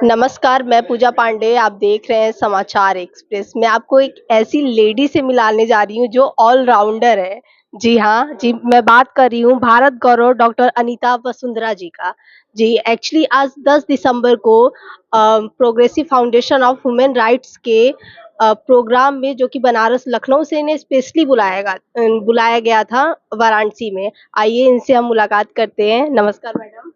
नमस्कार, मैं पूजा पांडे। आप देख रहे हैं समाचार एक्सप्रेस। मैं आपको एक ऐसी लेडी से मिलाने जा रही हूँ जो ऑलराउंडर है। जी हाँ, जी मैं बात कर रही हूँ भारत गौरव डॉक्टर अनीता वसुंधरा जी का। जी, एक्चुअली आज 10 दिसंबर को progressive foundation of human rights के प्रोग्राम में जो कि बनारस लखनऊ से इन्हें स्पेशली बुलाया गया था वाराणसी में। आइए इनसे हम मुलाकात करते हैं। नमस्कार मैडम।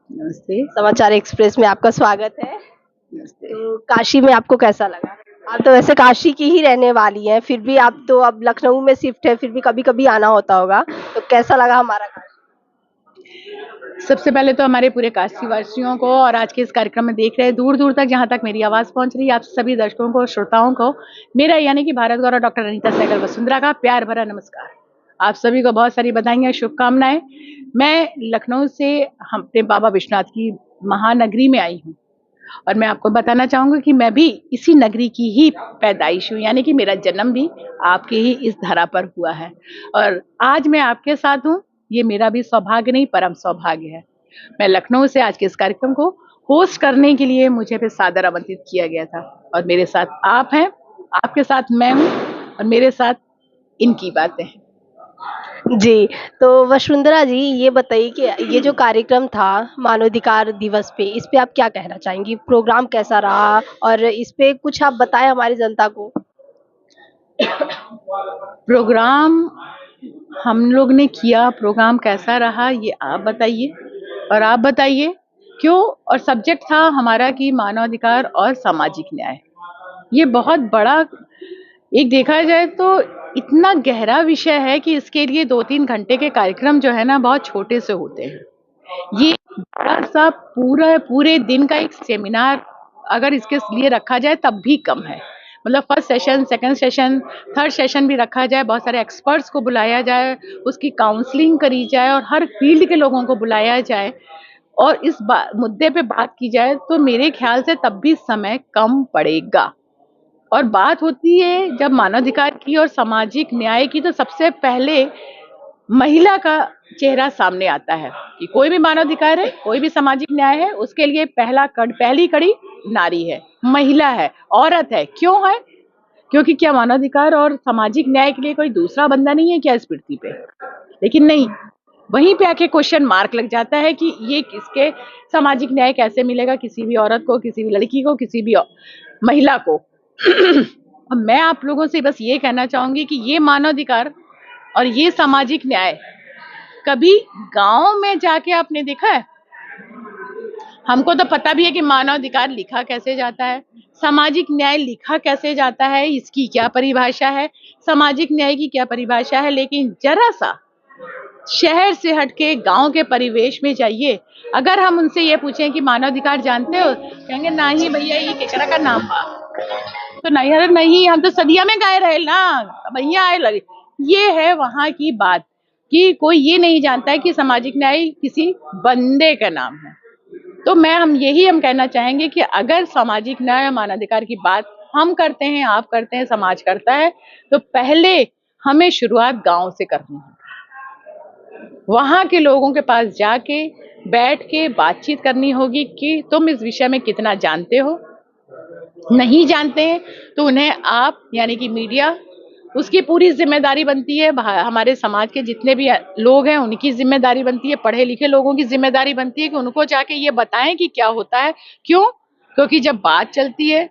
नमस्ते। समाचार एक्सप्रेस में आपका स्वागत है। नमस्ते। तो काशी में आपको कैसा लगा? आप तो वैसे काशी की ही रहने वाली हैं, फिर भी आप तो अब लखनऊ में शिफ्ट है, फिर भी कभी-कभी आना होता होगा। तो कैसा लगा हमारा काशी? सबसे पहले तो हमारे पूरे काशीवासियों को और आज के इस कार्यक्रम में देख रहे दूर-दूर तक जहाँ तक मेरी आवाज़ पहुँच रही है, आप सभी दर्शकों को, श्रोताओं को मेरा यानी कि भारत गौरव डॉक्टर अनीता सहगल वसुंधरा का प्यार भरा नमस्कार। आप सभी को बहुत सारी बधाइयाँ, शुभकामनाएँ। मैं लखनऊ से अपने बाबा विश्वनाथ की महानगरी में आई हूँ और मैं आपको बताना चाहूँगी कि मैं भी इसी नगरी की ही पैदाइश हूँ, यानी कि मेरा जन्म भी आपके ही इस धरा पर हुआ है और आज मैं आपके साथ हूँ, ये मेरा भी सौभाग्य नहीं परम सौभाग्य है। मैं लखनऊ से आज के इस कार्यक्रम को होस्ट करने के लिए मुझे फिर सादर आमंत्रित किया गया था और मेरे साथ आप हैं, आपके साथ मैं हूँ और मेरे साथ इनकी बातें हैं। जी, तो वसुंधरा जी ये बताइए कि ये जो कार्यक्रम था मानवाधिकार दिवस पे, इस पे आप क्या कहना चाहेंगी? प्रोग्राम कैसा रहा? और इस पे कुछ आप बताएँ हमारी जनता को। प्रोग्राम हम लोग ने किया, प्रोग्राम कैसा रहा ये आप बताइए और आप बताइए क्यों। और सब्जेक्ट था हमारा कि मानवाधिकार और सामाजिक न्याय। ये बहुत बड़ा, एक देखा जाए तो इतना गहरा विषय है कि इसके लिए 2-3 घंटे के कार्यक्रम जो है ना बहुत छोटे से होते हैं। ये बड़ा सा पूरे दिन का एक सेमिनार अगर इसके लिए रखा जाए तब भी कम है। मतलब first session, second session, third session भी रखा जाए, बहुत सारे एक्सपर्ट्स को बुलाया जाए, उसकी काउंसलिंग करी जाए और हर फील्ड के लोगों को बुलाया जाए और इस मुद्दे पे बात की जाए तो मेरे ख्याल से तब भी समय कम पड़ेगा। और बात होती है जब मानवाधिकार की और सामाजिक न्याय की तो सबसे पहले महिला का चेहरा सामने आता है कि कोई भी मानवाधिकार है, कोई भी सामाजिक न्याय है, उसके लिए पहली कड़ी नारी है, महिला है, औरत है। क्यों है? क्योंकि क्या मानवाधिकार और सामाजिक न्याय के लिए कोई दूसरा बंदा नहीं है क्या इस पृथ्वी पे? लेकिन नहीं, वहीं पे आके क्वेश्चन मार्क लग जाता है कि ये किसके सामाजिक न्याय कैसे मिलेगा किसी भी औरत को, किसी भी लड़की को, किसी भी महिला को। और मैं आप लोगों से बस ये कहना चाहूंगी कि ये मानवाधिकार और ये सामाजिक न्याय कभी गांव में जाके आपने देखा है? हमको तो पता भी है कि मानवाधिकार लिखा कैसे जाता है, सामाजिक न्याय लिखा कैसे जाता है, इसकी क्या परिभाषा है, सामाजिक न्याय की क्या परिभाषा है, लेकिन जरा सा शहर से हटके गांव के परिवेश में जाइए, अगर हम उनसे ये पूछें कि मानवाधिकार जानते हो, कहेंगे नहीं भैया ये केकरा का नाम बा। तो नहीं, अरे नहीं हम तो सदिया में गाए रहे ना, भैया आए लगे। ये है वहां की बात कि कोई ये नहीं जानता है कि सामाजिक न्याय किसी बंदे का नाम है। तो हम कहना चाहेंगे कि अगर सामाजिक न्याय और मानवाधिकार की बात हम करते हैं, आप करते हैं, समाज करता है, तो पहले हमें शुरुआत गांव से करनी है। वहां के लोगों के पास जाके बैठ के बातचीत करनी होगी कि तुम इस विषय में कितना जानते हो, नहीं जानते हैं तो उन्हें आप यानी कि मीडिया, उसकी पूरी जिम्मेदारी बनती है। हमारे समाज के जितने भी लोग हैं उनकी जिम्मेदारी बनती है, पढ़े लिखे लोगों की जिम्मेदारी बनती है कि उनको जाके ये बताएं कि क्या होता है। क्यों? क्योंकि जब बात चलती है,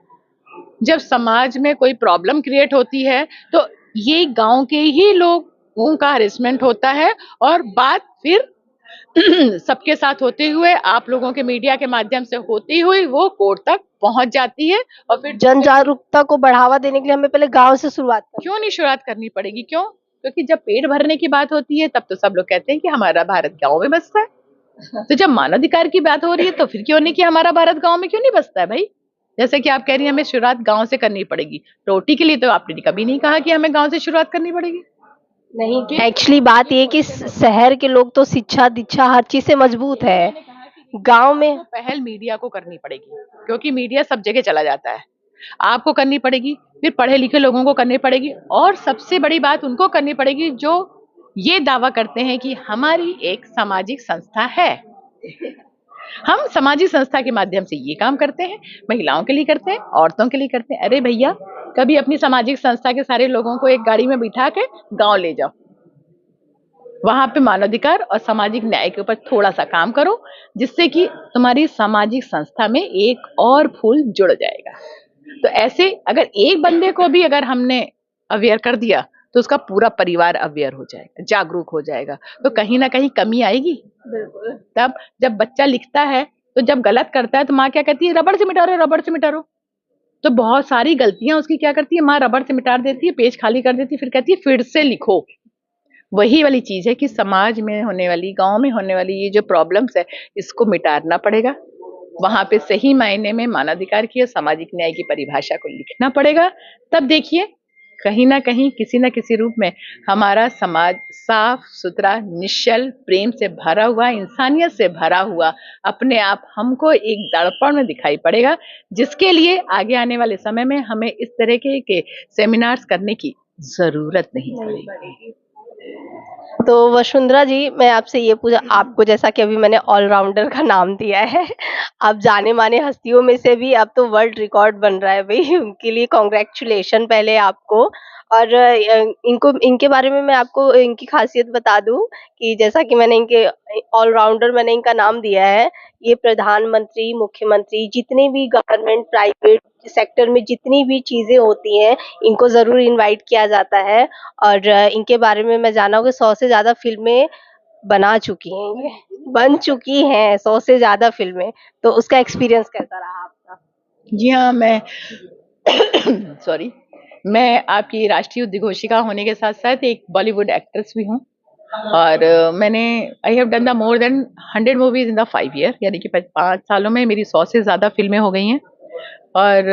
जब समाज में कोई प्रॉब्लम क्रिएट होती है तो ये गांव के ही लोगों का हरेसमेंट होता है और बात फिर सबके साथ होते हुए, आप लोगों के मीडिया के माध्यम से होती हुई वो कोर्ट तक पहुंच जाती है और फिर जन जागरूकता को बढ़ावा देने के लिए हमें पहले गाँव से शुरुआत करनी। क्यों नहीं शुरुआत करनी पड़ेगी? क्यों? क्योंकि जब पेट भरने की बात होती है तब तो सब लोग कहते हैं कि हमारा भारत गांव में बसता है। तो जब मानवाधिकार की बात हो रही है तो फिर क्यों नहीं कि हमारा भारत गांव में क्यों नहीं बसता है भाई? जैसे कि आप कह रही हैं हमें शुरुआत गांव से करनी पड़ेगी। रोटी के लिए तो आपने कभी नहीं कहा कि हमें गांव से शुरुआत करनी पड़ेगी। नहीं, एक्चुअली बात ये है कि शहर के लोग तो शिक्षा दीक्षा हर चीज से मजबूत है। गांव में तो पहल मीडिया को करनी पड़ेगी क्योंकि मीडिया सब जगह चला जाता है। आपको करनी पड़ेगी, फिर पढ़े लिखे लोगों को करनी पड़ेगी और सबसे बड़ी बात उनको करनी पड़ेगी जो ये दावा करते हैं कि हमारी एक सामाजिक संस्था है। हम सामाजिक संस्था के माध्यम से ये काम करते हैं, महिलाओं के लिए करते हैं, औरतों के लिए करते हैं। अरे भैया, कभी अपनी सामाजिक संस्था के सारे लोगों को एक गाड़ी में बिठा के गांव ले जाओ, वहां पे मानवाधिकार और सामाजिक न्याय के ऊपर थोड़ा सा काम करो, जिससे कि तुम्हारी सामाजिक संस्था में एक और फूल जुड़ जाएगा। तो ऐसे अगर एक बंदे को भी अगर हमने अवेयर कर दिया तो उसका पूरा परिवार अवेयर हो जाएगा, जागरूक हो जाएगा, तो कहीं ना कहीं कमी आएगी। बिल्कुल। तब जब बच्चा लिखता है तो जब गलत करता है तो माँ क्या कहती है, रबड़ से मिटा रहे, रबड़ से मिटा रो। तो बहुत सारी गलतियां उसकी क्या करती है, माँ रबड़ से मिटा देती है, पेज खाली कर देती है, फिर कहती है फिर से लिखो। वही वाली चीज है कि समाज में होने वाली, गांव में होने वाली ये जो प्रॉब्लम्स है, इसको मिटाना पड़ेगा। वहां पे सही मायने में मानवाधिकार की और सामाजिक न्याय की परिभाषा को लिखना पड़ेगा। तब देखिए कहीं ना कहीं किसी न किसी रूप में हमारा समाज साफ सुथरा, निश्चल, प्रेम से भरा हुआ, इंसानियत से भरा हुआ अपने आप हमको एक दर्पण में दिखाई पड़ेगा, जिसके लिए आगे आने वाले समय में हमें इस तरह के सेमिनार्स करने की जरूरत नहीं पड़ेगी। तो वसुंधरा जी, मैं आपसे ये पूछा, आपको जैसा कि अभी मैंने ऑलराउंडर का नाम दिया है, आप जाने-माने हस्तियों में से भी अब तो वर्ल्ड रिकॉर्ड बन रहा है भई, उनके लिए कांग्रेचुलेशन पहले आपको। और इनको इनके बारे में मैं आपको इनकी ख़ासियत बता दूँ कि जैसा कि मैंने इनके ऑलराउंडर मैंने इनका नाम दिया है, ये प्रधानमंत्री, मुख्यमंत्री जितने भी गवर्नमेंट, प्राइवेट सेक्टर में जितनी भी चीज़ें होती हैं, इनको ज़रूर इनवाइट किया जाता है। और इनके बारे में मैं जाना हूँ कि 100 से ज़्यादा फ़िल्में बना चुकी हैं ये, बन चुकी हैं 100 से ज़्यादा फ़िल्में। तो उसका एक्सपीरियंस कैसा रहा आपका? जी हाँ, मैं सॉरी, मैं आपकी राष्ट्रीय उद्घोषिका होने के साथ-साथ एक बॉलीवुड एक्ट्रेस भी हूँ। और मैंने I have done the more than 100 movies in the 5 year, यानी कि 5 सालों में मेरी 100 से ज़्यादा फ़िल्में हो गई हैं। और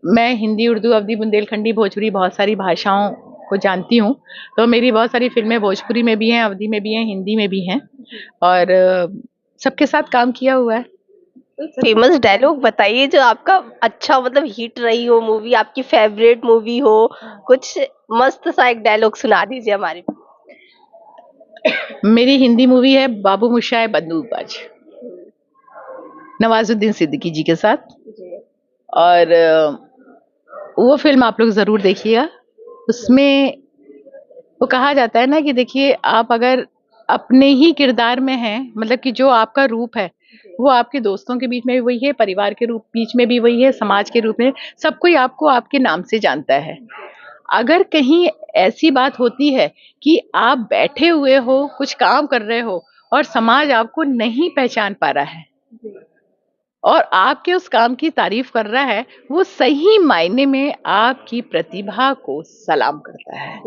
मैं हिंदी, उर्दू, अवधी, बुंदेलखंडी, भोजपुरी बहुत सारी भाषाओं को जानती हूँ। तो मेरी बहुत सारी फ़िल्में भोजपुरी में भी हैं, अवधी में भी हैं, हिंदी में भी हैं, और सबके साथ काम किया हुआ है। फेमस डायलॉग बताइए जो आपका अच्छा मतलब हिट रही हो मूवी, आपकी फ़ेवरेट मूवी हो, कुछ मस्त सा एक डायलॉग सुना दीजिए हमारे को। मेरी हिंदी मूवी है बाबू मोशाय बंदूकबाज, नवाजुद्दीन सिद्दीकी जी के साथ। और वो फ़िल्म आप लोग ज़रूर देखिएगा। उसमें वो कहा जाता है ना कि देखिए, आप अगर अपने ही किरदार में हैं, मतलब कि जो आपका रूप है, वो आपके दोस्तों के बीच में भी वही है, परिवार के रूप बीच में भी वही है, समाज के रूप में सब कोई आपको आपके नाम से जानता है। अगर कहीं ऐसी बात होती है कि आप बैठे हुए हो, कुछ काम कर रहे हो और समाज आपको नहीं पहचान पा रहा है और आपके उस काम की तारीफ कर रहा है, वो सही मायने में आपकी प्रतिभा को सलाम करता है।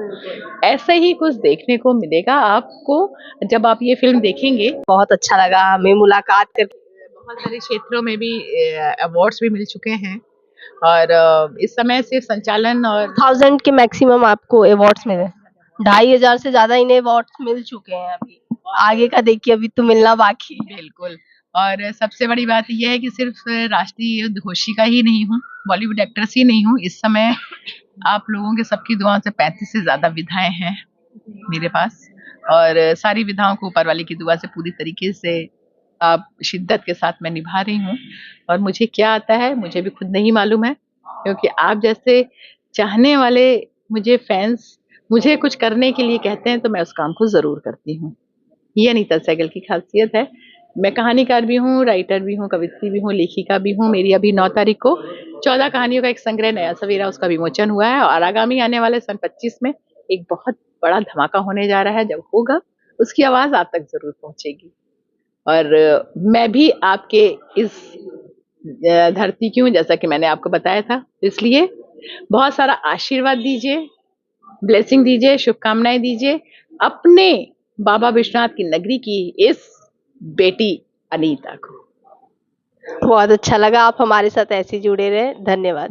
ऐसा ही कुछ देखने को मिलेगा आपको जब आप ये फ़िल्म देखेंगे। बहुत अच्छा लगा हमें मुलाकात करके। बहुत सारे क्षेत्रों में भी अवार्ड्स भी मिल चुके हैं, और इस समय सिर्फ संचालन और 1000 के मैक्सिमम आपको अवार्ड्स मिले। 2500 से ज़्यादा इन्हें अवार्ड्स मिल चुके हैं अभी। आगे का देखिए, अभी तो मिलना बाकी है। बिल्कुल। और सबसे बड़ी बात ये है कि सिर्फ राष्ट्रीय उद्घोषिका ही नहीं हूँ, बॉलीवुड एक्ट्रेस ही नहीं हूँ। इस समय आप लोगों के सबकी दुआओं से 35 से ज़्यादा विधाएँ हैं मेरे पास, और सारी विधाओं को ऊपर वाले की दुआ से पूरी तरीके से आप शिद्दत के साथ मैं निभा रही हूँ। और मुझे क्या आता है, मुझे भी खुद नहीं मालूम है, क्योंकि आप जैसे चाहने वाले मुझे फैन्स मुझे कुछ करने के लिए कहते हैं, तो मैं उस काम को ज़रूर करती हूँ। ये अनीता सहगल की खासियत है। मैं कहानीकार भी हूँ, राइटर भी हूँ, कवियत्री भी हूँ, लेखिका भी हूँ। मेरी अभी 9 तारीख को 14 कहानियों का एक संग्रह नया सवेरा, उसका विमोचन हुआ है, और आगामी आने वाले सन 25 में एक बहुत बड़ा धमाका होने जा रहा है। जब होगा उसकी आवाज़ आप तक ज़रूर पहुँचेगी। और मैं भी आपके इस धरती की हूँ, जैसा कि मैंने आपको बताया था, इसलिए बहुत सारा आशीर्वाद दीजिए, ब्लेसिंग दीजिए, शुभकामनाएं दीजिए अपने बाबा विश्वनाथ की नगरी की इस बेटी अनीता को। बहुत अच्छा लगा, आप हमारे साथ ऐसे ही जुड़े रहें। धन्यवाद।